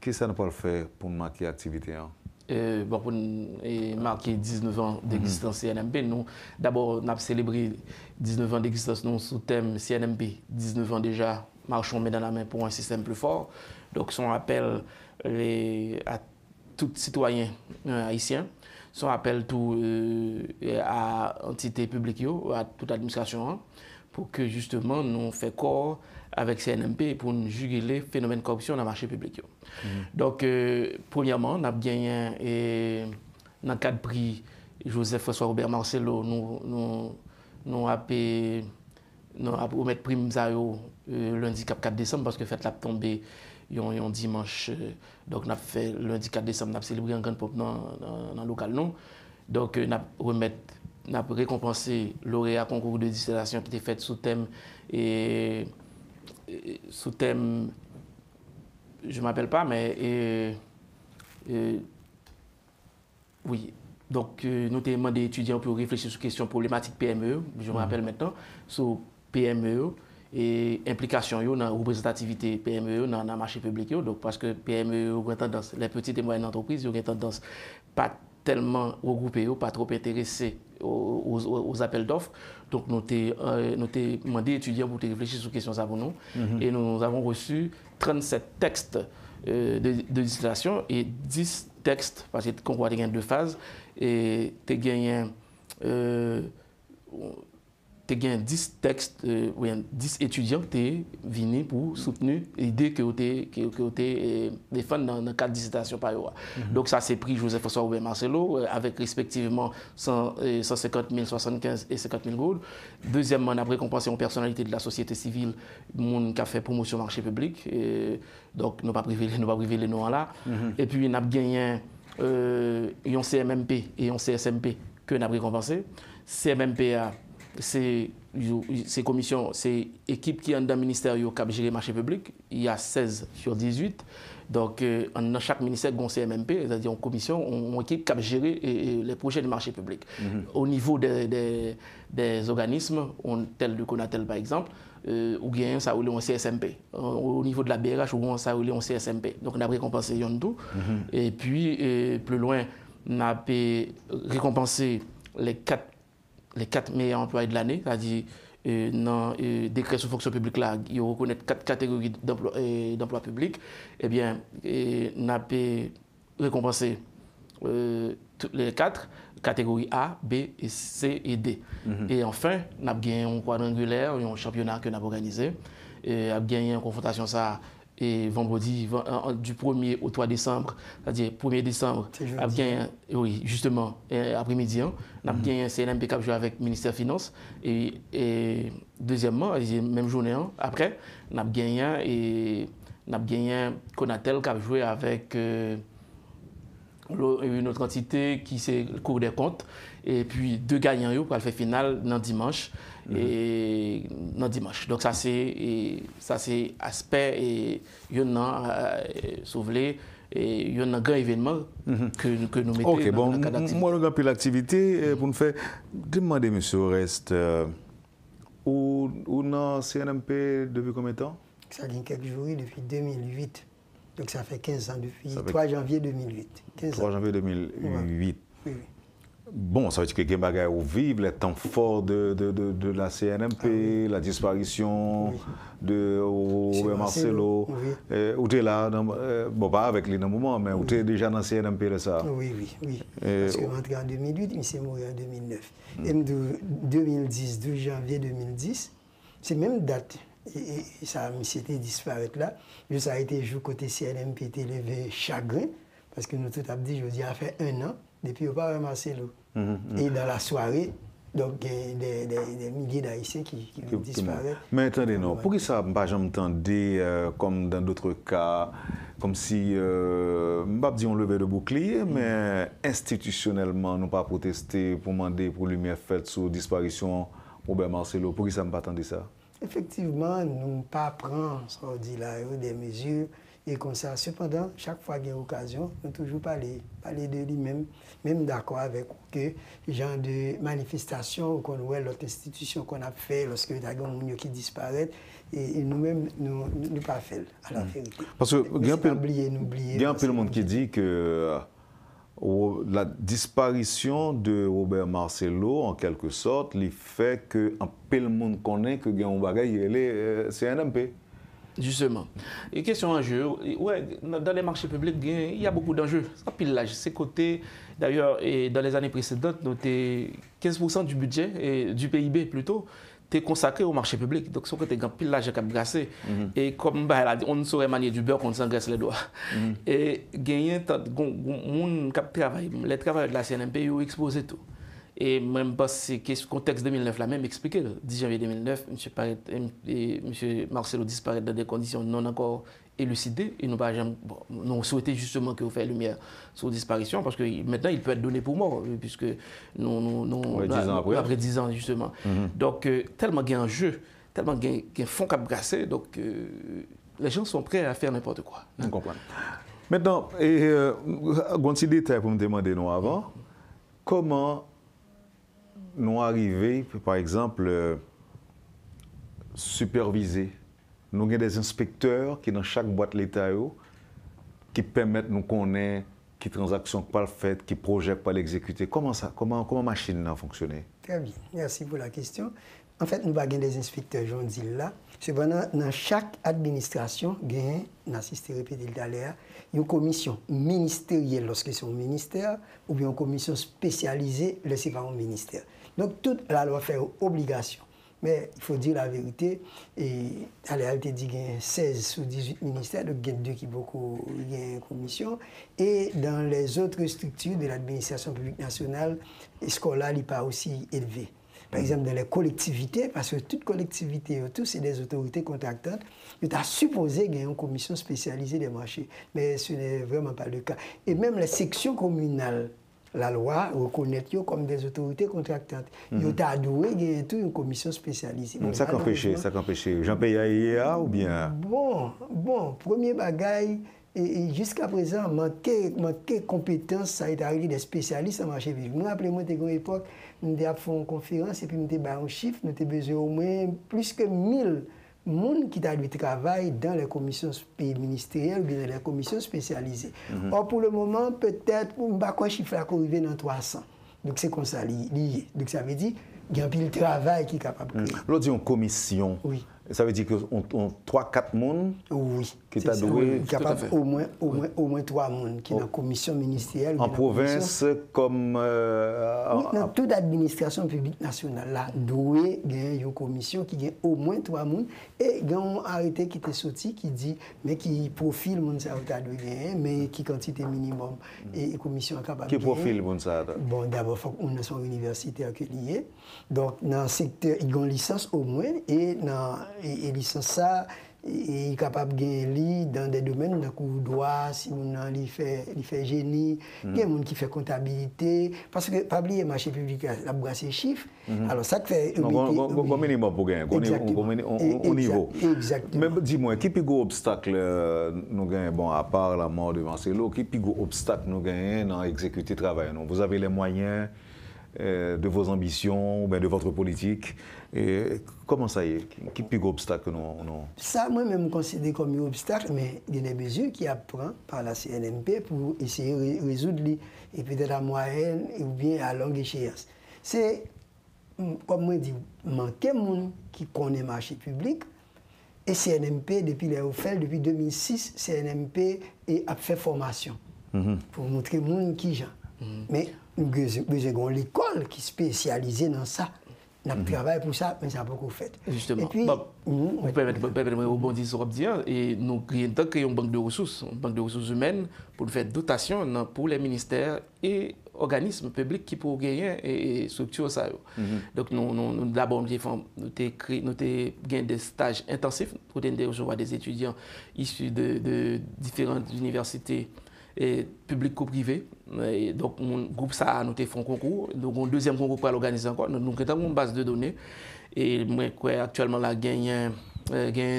qu'est-ce que ça ne peut faire pour marquer l'activité? Bon, pour marquer 19 ans d'existence CNMP, nous, d'abord, on a célébré 19 ans d'existence nous, sous thème CNMP. 19 ans déjà, marchons main dans la main pour un système plus fort. Donc, son appel à tout citoyen haïtien, son appel à entités publiques, à toute administration, pour que justement nous fassions corps avec CNMP pour nous juguler les phénomènes de corruption dans le marché public. Donc, premièrement, on a gagné dans le cadre prix Joseph-François Robert Marcelo, nous avons remis prime lundi 4 décembre parce que fait la tombée un dimanche. Donc, on a fait lundi 4 décembre, on a célébré un grand peuple dans le local. Donc, on a récompensé lauréat concours de distillation qui était fait sous thème je ne m'appelle pas, mais oui. Donc, nous avons demandé aux étudiants pour réfléchir sur questions problématiques PME, je me rappelle maintenant, sur PME et implication dans la représentativité PME dans le marché public. Donc, parce que PME ont tendance, les petites et moyennes entreprises ont tendance pas tellement regroupées, pas trop intéressées aux appels d'offres. Donc, nous avons demandé aux étudiants pour réfléchir sur questions pour nous. Et nous avons reçu 37 textes de distillation et 10 textes, parce que le concours a deux phases, et tu gagné 10 textes, 10 étudiants qui sont venus pour soutenir l'idée que vous défendez dans le cadre de dissertation par eux. Donc ça c'est pris Joseph-François Robert Marcelo avec respectivement 150 000, 75 et 50 000 gourdes. Deuxièmement, on a récompensé une personnalité de la société civile qui a fait promotion marché public. Donc nous ne pouvons pas priver les noms là. Et puis on a gagné un CMMP et un CSMP que nous avons récompensé. CMMP c'est commission, c'est équipe qui est dans le ministère qui a géré le marché public. Il y a 16 sur 18. Donc, dans chaque ministère, il y a un CMMP, c'est-à-dire une commission, une équipe qui a géré les projets du marché public. Au niveau des organismes, tel le Conatel par exemple, ou bien ça roule en CSMP. Au niveau de la BRH, ou ça roule en CSMP. Donc, on a récompensé tout. Et puis, plus loin, on a récompensé les 4 meilleurs employés de l'année, c'est-à-dire dans le décret sur fonction publique, là, ils reconnaissent 4 catégories d'emploi public. Eh bien, on a récompensé les 4 catégories A, B, et C et D. Et enfin, on a gagné un quadrangulaire, un championnat que nous avons organisé. On a gagné une confrontation ça. Et vendredi, du 1er au 3 décembre, c'est-à-dire 1er décembre, oui, justement, après-midi, on a gagné un CNMP qui a joué avec le ministère des Finances. Et deuxièmement, même journée, après, on a gagné un Conatel qui a joué avec une autre entité qui c'est le Cour des comptes. Et puis 2 gagnants pour le faire final dans dimanche. Donc ça c'est aspect et il y a un sauvé et il y a un grand événement que nous mettons dans le cadre d'activité. Moi, nous avons l'activité pour nous faire demander, monsieur Oreste, où dans CNMP depuis combien de temps? Ça a quelques jours depuis 2008. Donc ça fait 15 ans depuis 3 janvier 2008. 3 janvier 2008. Oui, oui. Bon, ça veut dire que les bagages où vivent les temps forts de la CNMP, la disparition de Robert Marcelo, où tu es là, bon, pas avec les moments, mais où tu es déjà dans la CNMP, là, ça. Oui. Parce que je rentré en 2008, il s'est mort en 2009. Et de 2010, 12 janvier 2010, c'est même date. Et ça s'était disparaître là. Ça a été jour côté CNMP, était levé chagrin, parce que nous tout avons dit, je dis, ça fait 1 an, depuis Robert Marcelo. Et dans la soirée, donc il y a des milliers d'Haïtiens qui disparaissent. Mais attendez, non, pourquoi ça ne pas entendre comme dans d'autres cas, comme si, pas dire on levait de bouclier, mais institutionnellement, nous pas protester pour demander pour lumière faite sur la disparition Robert Marcelo. Pourquoi ça ne pas attendre ça? Effectivement, nous ne pas prendre, des mesures et comme ça. Cependant, chaque fois qu'il y a occasion, nous toujours parler de lui-même, même d'accord avec que genre de manifestation qu'on voit l'autre institution qu'on a fait lorsque il y a des gens qui disparaissent et nous-mêmes nous pas fait à la vérité. Parce que il y a un peu de monde qui dit dit que la disparition de Robert Marcelo, en quelque sorte, il fait qu'un peu de monde connaît que Guillaume Bagay, c'est un MP. Justement. Et question enjeu, ouais, dans les marchés publics, il y a beaucoup d'enjeux. Ça pile là, c'est côté, d'ailleurs, dans les années précédentes, 15% du budget, et du PIB plutôt, est consacré au marché public. Donc, ce côté pile là, j'ai qu'à brasser. Et comme on ne saurait manier du beurre qu'on s'engraisse les doigts. Et gagner, les travailleurs de la CNMP ont exposé tout. Et même pas c'est le contexte 2009 là même expliqué, le 10 janvier 2009, M. Marcelo disparaît dans des conditions non encore élucidées et nous souhaitons justement que vous fassiez lumière sur la disparition parce que maintenant il peut être donné pour mort puisque après 10 ans justement. Donc tellement il y a un jeu, tellement il y a un fond à brasser, donc les gens sont prêts à faire n'importe quoi. On comprend. Maintenant, un petit détail pour me demander nous avant, comment nous arriver, par exemple, superviser. Nous avons des inspecteurs qui, dans chaque boîte l'État, qui permettent de nous connaître qui transactions pas faites, qui projets pas l'exécuter. Comment la machine a fonctionné? Très bien, merci pour la question. En fait, nous avons des inspecteurs, j'en dis là. Cependant, dans chaque administration, il y a, assisté répété tout à l'heure, une commission ministérielle lorsque c'est un ministère, ou bien une commission spécialisée lorsque c'est pas un ministère. Donc, toute la loi fait obligation. Mais il faut dire la vérité, et à la réalité, il y a 16 sur 18 ministères, donc il y a 2 qui beaucoup une commission. Et dans les autres structures de l'administration publique nationale, le score là n'est pas aussi élevé. Par exemple, dans les collectivités, parce que toute collectivité, tous c'est des autorités contractantes, il est supposé qu'il y ait une commission spécialisée des marchés. Mais ce n'est vraiment pas le cas. Et même les sections communales, la loi reconnaît comme des autorités contractantes. Il est adoué qu'il y ait une commission spécialisée. Ça qu'empêche Jean-Pierre Aïea ou bien? Bon, premier bagaille, et jusqu'à présent, manquer compétence, ça a été arrivé des spécialistes en marché public. Nous, après, moi, à une époque, nous avons fait une conférence et puis nous avons un chiffre, nous avons besoin au moins plus que 1000 personnes qui ont du travail dans les commissions ministérielles ou bien dans les commissions spécialisées. Or, pour le moment, peut-être, on ne sait pas chiffre à arriver dans 300. Donc, c'est comme ça lié. Donc, ça veut dire qu'il y a un peu de travail qui est capable de créer. L'autre dit en commission. Oui. Ça veut dire qu'on 3-4 personnes qui t'a doué. Capable au moins 3 personnes qui sont dans la commission ministérielle. En province comme. Dans toute administration publique nationale, là, doué, il y a une commission qui a au moins 3 personnes. Et il y a un arrêté qui est sorti qui dit, mais qui profile mon ça mais qui quantité minimum. Et la commission est capable de. Qui profile mon ça? Bon, d'abord, il faut qu'on ait son universitaire qui est lié. Donc, dans le secteur, il y a une licence au moins. Et dans et licence ça il est capable de gagner dans des domaines dans le droit, si on fait génie, il y a des gens qui fait comptabilité parce que pas oublier marché public la brasse chiffres. Alors ça fait un minimum pour gagner au niveau. Exactement. Mais dis-moi, qui plus gros obstacle nous gagnons bon à part la mort de Marcelo, qui plus gros obstacle nous gagnons dans exécuter travail? Vous avez les moyens de vos ambitions, de votre politique. Et comment ça y est? Qui est le plus gros obstacle que nous... Ça, moi-même, je considère comme un obstacle, mais il y a des mesures qui apprennent par la CNMP pour essayer de résoudre les, et peut-être à moyenne ou bien à longue échéance. C'est, comme moi, je dis, manquer de monde qui connaît le marché public. Et CNMP, depuis les OFEL, depuis 2006, CNMP a fait formation pour montrer aux gens qui sont. Mais nous avons l'école qui est spécialisée dans ça. Nous travaillons pour ça, mais ça n'a pas beaucoup fait. Justement. Vous permettez-moi de rebondir sur ce que vous dites. Et nous créons une banque de ressources humaines pour faire dotation pour les ministères et organismes publics qui pourraient gagner et structurer ça. Donc, nous d'abord, nous avons gagné des stages intensifs pour recevoir des étudiants issus de différentes universités et public ou privé. Et donc, mon groupe ça a noté un concours. Donc, un deuxième concours pour l'organiser encore. Nous avons une base de données. Et moi, actuellement, là, il y a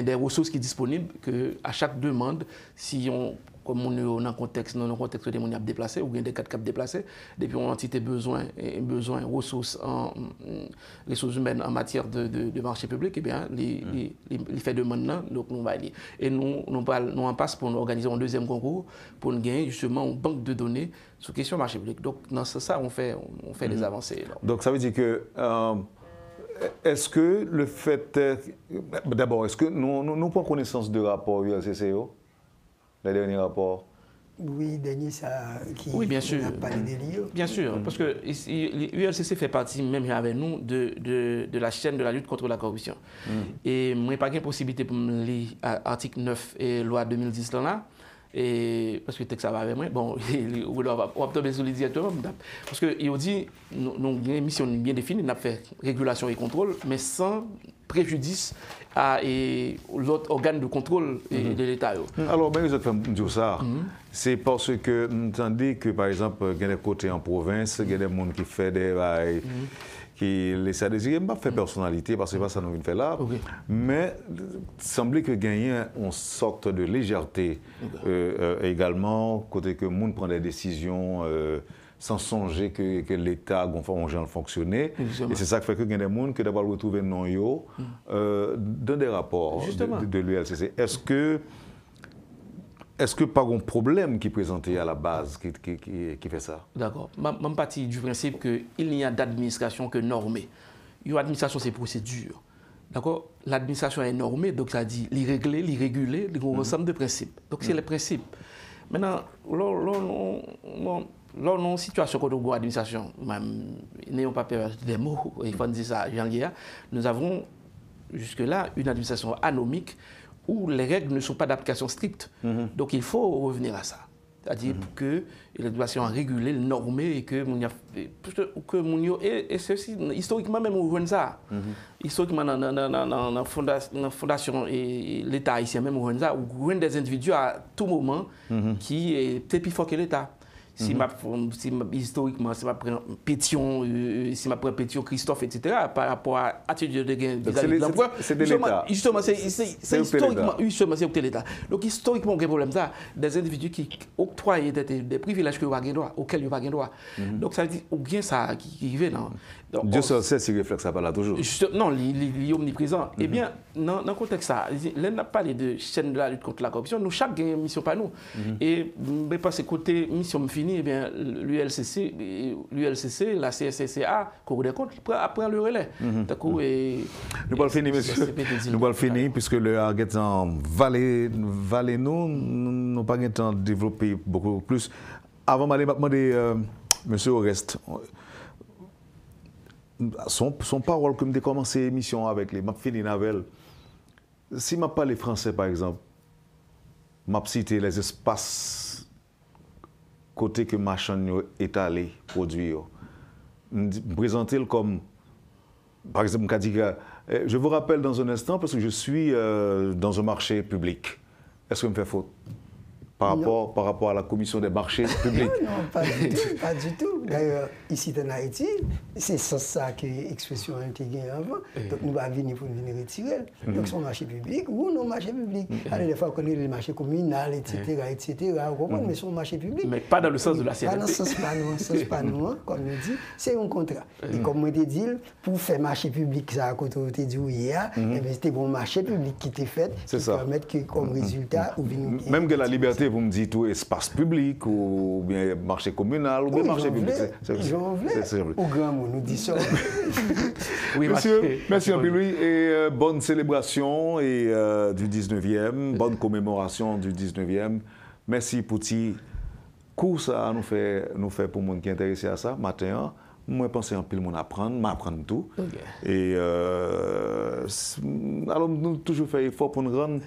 des ressources qui sont disponibles que à chaque demande, si on, comme on est dans le contexte de gens qui déplacés, ou bien des cas de déplacés, depuis on a entité besoin ressources humaines en matière de marché public, eh bien, les fait de maintenant, donc nous va aller. Et nous en passe pour nous organiser un deuxième concours pour nous gagner justement une banque de données sur question marché public. Donc dans ça, on fait des avancées. Donc ça veut dire que est-ce que le fait, d'abord, est-ce que nous prenons connaissance de rapport ULCCO? Le dernier rapport? Oui, dernier, ça qui oui, bien sûr. a parlé des lieux. Bien sûr, parce que l'ULCC fait partie, même avec nous, de la chaîne de la lutte contre la corruption. Et moi, je n'ai pas de possibilité pour me lire l'article 9 et loi 2010 là. Et parce que le texte ça va avec moi, bon, on va tomber sur les directement. Parce qu'il dit, nous avons une mission bien définie, nous avons fait régulation et contrôle, mais sans préjudice à l'autre organe de contrôle de l'État. Alors, ben, vous êtes fait dire ça. C'est parce que nous entendons que, par exemple, il y a des côtés en province, il y a des gens qui font des bails, qui laissent à désirer. Je ne vais pas faire personnalité parce que c'est pas ça que nous fait là. Mais il semblait que gagner une sorte de légèreté également, côté que le monde prend des décisions sans songer que l'État a fonctionné. Et c'est ça qui fait que il y a des gens qui d'abord retrouver non yo dans des rapports de l'ULCC. Est-ce que pas un problème qui est présenté à la base qui fait ça? D'accord. Je partie du principe qu'il n'y a d'administration que normée. L'administration, c'est procédure. D'accord? L'administration est normée, donc ça dit l'irréguler, l'irréguler, un ensemble de principes. Donc c'est les principes. Maintenant, dans une situation qu'on a dans l'administration, n'ayons pas peur des mots, il faut dire ça, Jean-Guéa, nous avons jusque-là une administration anomique où les règles ne sont pas d'application stricte. Donc il faut revenir à ça. C'est-à-dire que l'administration a régulé, normé et que et ceci, historiquement même, on voit ça. Historiquement, dans la fondation et l'État haïtien même, on voit ça, on voit des individus à tout moment qui est peut-être plus fort que l'État. Historiquement, si je prends Pétion, si je prends Pétion, Christophe, etc., par rapport à l'attitude de gain vis-à-vis de l'emploi, c'est de l'État. Justement, c'est historiquement, c'est l'État. Donc, historiquement, on a un problème ça, des individus qui octroient des privilèges auxquels ils n'ont pas droit. Donc, ça veut dire, ou bien ça qui arrive là. Dieu seul sait si réflexe ça pas là toujours. Non, il est omniprésent. Eh bien, dans le contexte ça, là, on a parlé de chaîne de la lutte contre la corruption, nous, chaque gagne mission par nous. Et parce que côté mission finie, eh bien, l'ULCC, la CSCCA, Cour des comptes, prend le relais. Nous allons finir, monsieur. Nous allons finir, puisque le Arguetan Valais nous n'avons pas le temps de développer beaucoup plus. Avant d'aller demander, monsieur Oreste, son parole, comme j'ai commencé l'émission avec les fini Navel, si je parle français par exemple, je cite les espaces côté que machin est allé produire. Je présenter comme, par exemple, je vous rappelle dans un instant parce que je suis dans un marché public. Est-ce que je me fais faute par rapport à la commission des marchés publics? Non, pas du tout. D'ailleurs, ici en Haïti, c'est ça que l'expression a été gagnée avant. Donc, nous allons venir pour venir retirer. Donc, son marché public ou non marché public. Alors, des fois, on connaît le marché communal, etc., vous comprenez, mais son marché public. Mais pas dans le sens de la CNP. Pas dans le sens pas nous, comme on dit, c'est un contrat. Et comme on dit, pour faire marché public, ça a côté de dit hier, c'était bon marché public qui était fait, qui permet que comme résultat, même que la liberté, vous me dites tout espace public ou bien marché communal ou bien marché public. J'en voulais. Au grand mot, nous dit ça. Oui, monsieur, merci un peu, Louis, et bonne célébration et, du 19e, bonne commémoration du 19e. Merci pour ce coup ça nous fait pour les gens qui sont intéressés à ça. Matin, moi, je pense que le monde m'apprendre tout. Et alors, nous toujours fait effort pour nous rendre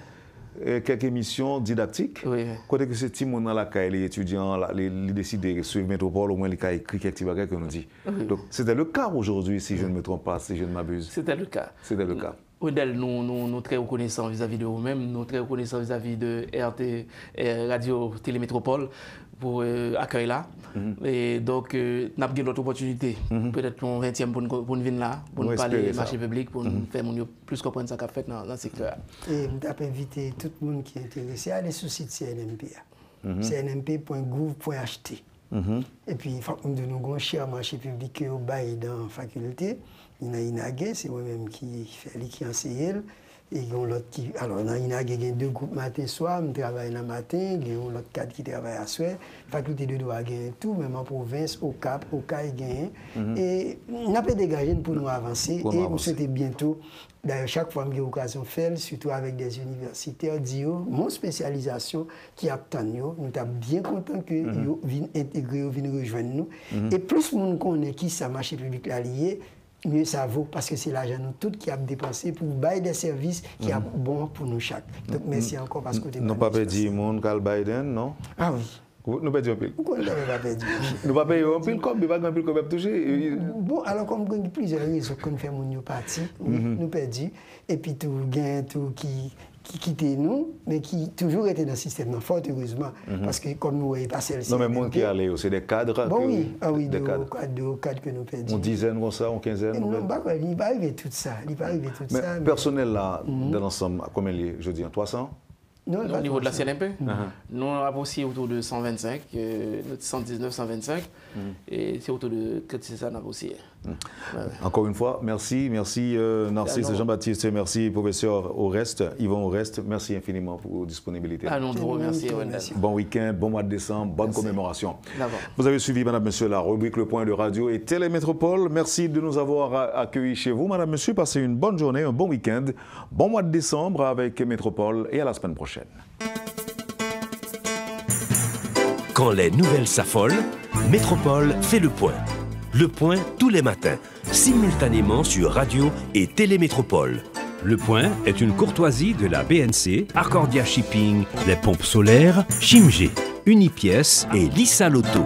quelques émissions didactiques. Côté que ces petits monde dans la caille, les étudiants, ils décident de suivre Métropole, au moins ils ont écrit quelques petits bagages que nous dit. Donc, c'était le cas aujourd'hui, si je ne me trompe pas, si je ne m'abuse. C'était le cas. C'était le cas. Odel, nous très reconnaissants vis-à-vis de vous-même, nous très reconnaissants vis-à-vis de RT, Radio Télémétropole pour accueil là. Et donc, nous avons d'autres opportunités. Peut-être mon 20e pour nous venir là, pour nous parler marché public, pour nous faire plus comprendre ce qu'on a fait dans le secteur. Et nous avons invité tout le monde qui est intéressé à aller sur le site CNMP. cnmp.gouv.ht. Et puis, il faut que nous donnions un cher marché public au bail dans la faculté. Il y a Inagé, c'est moi-même qui enseigne. Et alors, dans Inagé, il y a 2 groupes matin et soir. Je travaille le matin, il y a l'autre 4 qui travaillent à soir. La faculté de droit gagne tout, même en province, au Cap, au CAI gagne. Et nous avons dégagé pour nous avancer. Et nous souhaitons bientôt, d'ailleurs, chaque fois que j'ai l'occasion de faire, surtout avec des universitaires, dire mon spécialisation qui attend nous. Nous sommes bien contents que vous viennent intégrer, vous viennent rejoindre nous. Et plus nous connaissons qui ça marché public lié, mieux ça vaut parce que c'est l'argent nous tous qui a dépensé pour bailler des services qui sont bons pour nous chaque. Donc merci encore parce que vous nous pas dit mon Carl Biden, non? Ah oui. Nous pas dit un pile. Pourquoi nous pas perdu? Nous pas payé un pile comme pas un pile comme touché. Bon alors comme il y a plusieurs raisons qu'on fait mon parti, nous perdu et puis tout gain tout qui quittait nous, mais qui toujours était dans le système, fort heureusement, parce que comme nous n'avons pas celle-ci. Non, mais les gens qui allaient, c'est des cadres. Bon, oui, des cadres que nous perdons. Une dizaine comme ça, une quinzaine. Non, il n'est pas arrivé tout ça. Mais personnel là, dans l'ensemble, combien il est, je dis, 300? Non, au niveau de la CNMP, nous avons aussi autour de 125, 119, 125, et c'est autour de 400 aussi. Encore une fois, merci Narcisse Jean-Baptiste, merci professeur Oreste, Yvon Oreste, merci infiniment pour votre disponibilité. Non, je vous remercie. Bon week-end, bon mois de décembre, bonne commémoration. Vous avez suivi, madame, monsieur, la rubrique Le Point de Radio et Télémétropole. Merci de nous avoir accueillis chez vous, madame, monsieur. Passez une bonne journée, un bon week-end, bon mois de décembre avec Métropole et à la semaine prochaine. Quand les nouvelles s'affolent, Métropole fait le point. Le point tous les matins, simultanément sur Radio et Télémétropole. Le point est une courtoisie de la BNC, Accordia Shipping, les pompes solaires, Chimgé, Unipièce et Lissa Loto.